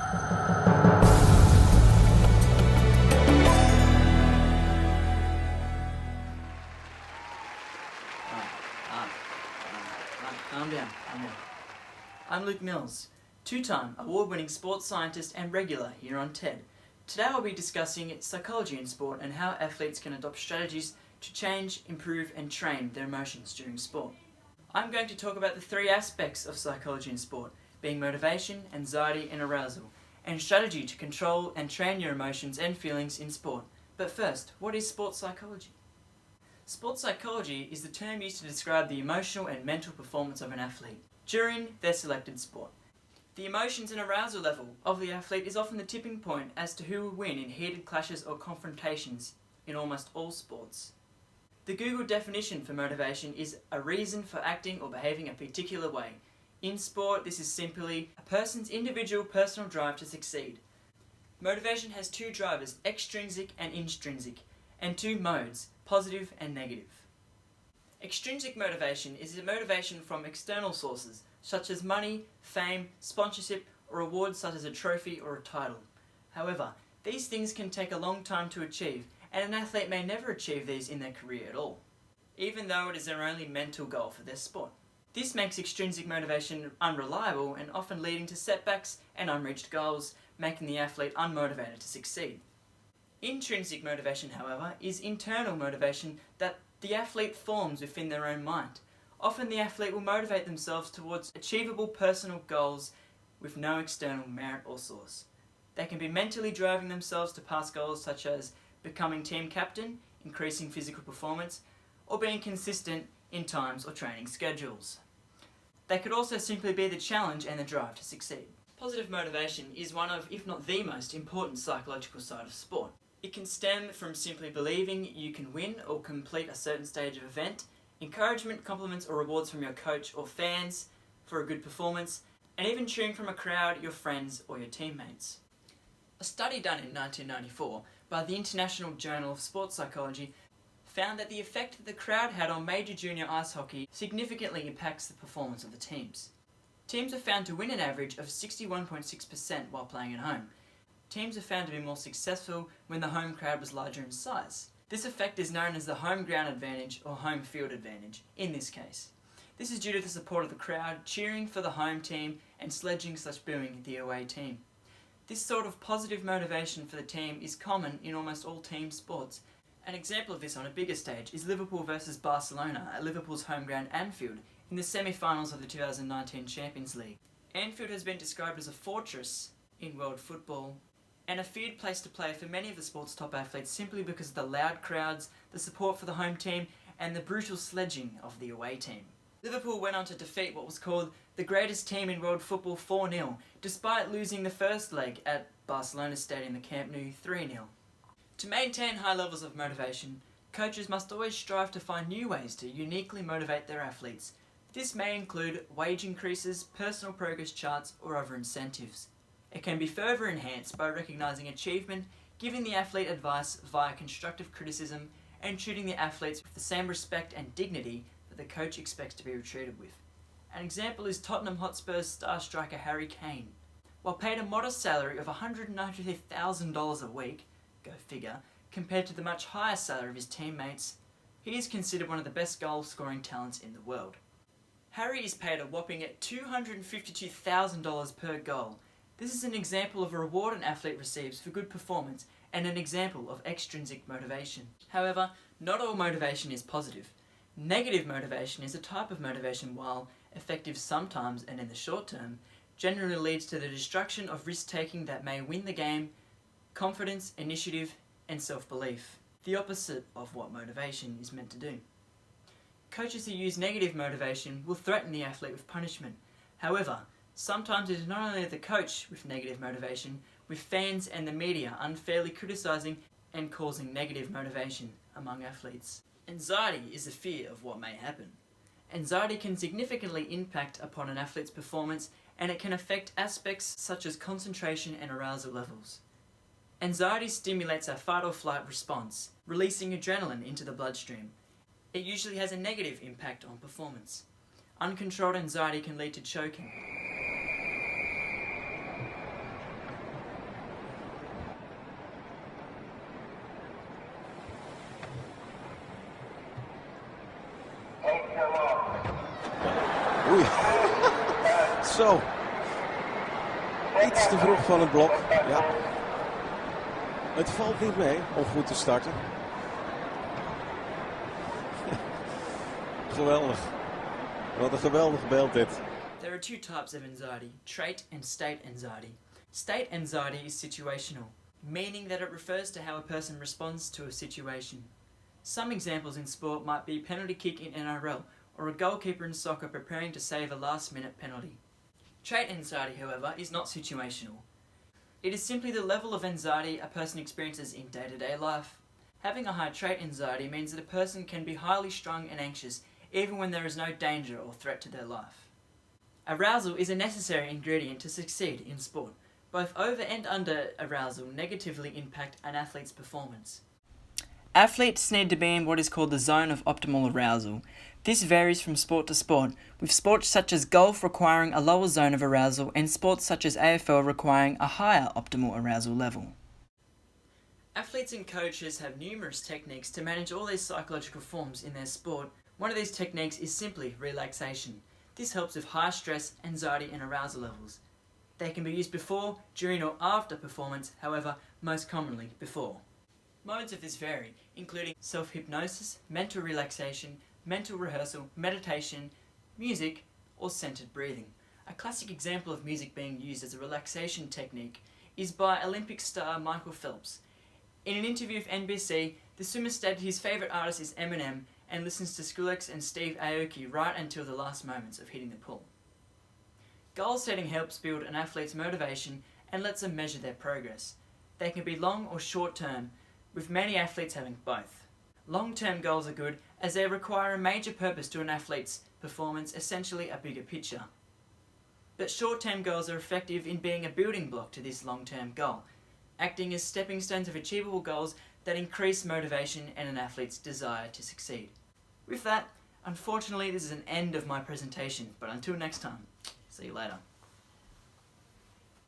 Calm down. I'm Luke Mills, two-time award-winning sports scientist and regular here on TED. Today I'll be discussing psychology in sport and how athletes can adopt strategies to change, improve and train their emotions during sport. I'm going to talk about the three aspects of psychology in sport, being motivation, anxiety and arousal, and strategy to control and train your emotions and feelings in sport. But first, what is sports psychology? Sports psychology is the term used to describe the emotional and mental performance of an athlete during their selected sport. The emotions and arousal level of the athlete is often the tipping point as to who will win in heated clashes or confrontations in almost all sports. The Google definition for motivation is a reason for acting or behaving a particular way. In sport, this is simply a person's individual personal drive to succeed. Motivation has two drivers, extrinsic and intrinsic, and two modes, positive and negative. Extrinsic motivation is a motivation from external sources, such as money, fame, sponsorship, or awards such as a trophy or a title. However, these things can take a long time to achieve, and an athlete may never achieve these in their career at all, even though it is their only mental goal for their sport. This makes extrinsic motivation unreliable and often leading to setbacks and unreached goals, making the athlete unmotivated to succeed. Intrinsic motivation, however, is internal motivation that the athlete forms within their own mind. Often the athlete will motivate themselves towards achievable personal goals with no external merit or source. They can be mentally driving themselves to past goals such as becoming team captain, increasing physical performance, or being consistent in times or training schedules. They could also simply be the challenge and the drive to succeed. Positive motivation is one of, if not the most important psychological side of sport. It can stem from simply believing you can win or complete a certain stage of event, encouragement, compliments or rewards from your coach or fans for a good performance, and even cheering from a crowd, your friends or your teammates. A study done in 1994 by the International Journal of Sports Psychology found that the effect that the crowd had on major junior ice hockey significantly impacts the performance of the teams. Teams are found to win an average of 61.6% while playing at home. Teams are found to be more successful when the home crowd was larger in size. This effect is known as the home ground advantage or home field advantage in this case. This is due to the support of the crowd cheering for the home team and sledging/booing the away team. This sort of positive motivation for the team is common in almost all team sports. An example of this on a bigger stage is Liverpool versus Barcelona at Liverpool's home ground Anfield in the semi-finals of the 2019 Champions League. Anfield has been described as a fortress in world football and a feared place to play for many of the sport's top athletes simply because of the loud crowds, the support for the home team, and the brutal sledging of the away team. Liverpool went on to defeat what was called the greatest team in world football 4-0, despite losing the first leg at Barcelona's stadium, the Camp Nou, 3-0. To maintain high levels of motivation, coaches must always strive to find new ways to uniquely motivate their athletes. This may include wage increases, personal progress charts, or other incentives. It can be further enhanced by recognising achievement, giving the athlete advice via constructive criticism, and treating the athletes with the same respect and dignity that the coach expects to be treated with. An example is Tottenham Hotspur's star striker Harry Kane. While paid a modest salary of $193,000 a week, go figure, compared to the much higher salary of his teammates, he is considered one of the best goal-scoring talents in the world. Harry is paid a whopping $252,000 per goal. This is an example of a reward an athlete receives for good performance and an example of extrinsic motivation. However, not all motivation is positive. Negative motivation is a type of motivation while effective sometimes and in the short term, generally leads to the destruction of risk-taking that may win the game, confidence, initiative, and self-belief. The opposite of what motivation is meant to do. Coaches who use negative motivation will threaten the athlete with punishment. However, sometimes it is not only the coach with negative motivation, with fans and the media unfairly criticising and causing negative motivation among athletes. Anxiety is the fear of what may happen. Anxiety can significantly impact upon an athlete's performance, and it can affect aspects such as concentration and arousal levels. Anxiety stimulates our fight or flight response, releasing adrenaline into the bloodstream. It usually has a negative impact on performance. Uncontrolled anxiety can lead to choking. Zo. Iets te vroeg van het blok. Ja. Het valt niet mee om goed te starten. Geweldig. Wat een geweldig beeld dit. There are two types of anxiety, trait and state anxiety. State anxiety is situational, meaning that it refers to how a person responds to a situation. Some examples in sport might be a penalty kick in NRL or a goalkeeper in soccer preparing to save a last-minute penalty. Trait anxiety, however, is not situational. It is simply the level of anxiety a person experiences in day-to-day life. Having a high trait anxiety means that a person can be highly strung and anxious even when there is no danger or threat to their life. Arousal is a necessary ingredient to succeed in sport. Both over and under arousal negatively impact an athlete's performance. Athletes need to be in what is called the zone of optimal arousal. This varies from sport to sport, with sports such as golf requiring a lower zone of arousal and sports such as AFL requiring a higher optimal arousal level. Athletes and coaches have numerous techniques to manage all these psychological forms in their sport. One of these techniques is simply relaxation. This helps with high stress, anxiety and arousal levels. They can be used before, during or after performance, however, most commonly before. Modes of this vary, including self-hypnosis, mental relaxation, mental rehearsal, meditation, music, or centered breathing. A classic example of music being used as a relaxation technique is by Olympic star Michael Phelps. In an interview with NBC, the swimmer stated his favourite artist is Eminem and listens to Skrillex and Steve Aoki right until the last moments of hitting the pool. Goal setting helps build an athlete's motivation and lets them measure their progress. They can be long or short term, with many athletes having both. Long-term goals are good as they require a major purpose to an athlete's performance, essentially a bigger picture. But short-term goals are effective in being a building block to this long-term goal, acting as stepping stones of achievable goals that increase motivation and an athlete's desire to succeed. With that, unfortunately this is an end of my presentation, but until next time, see you later.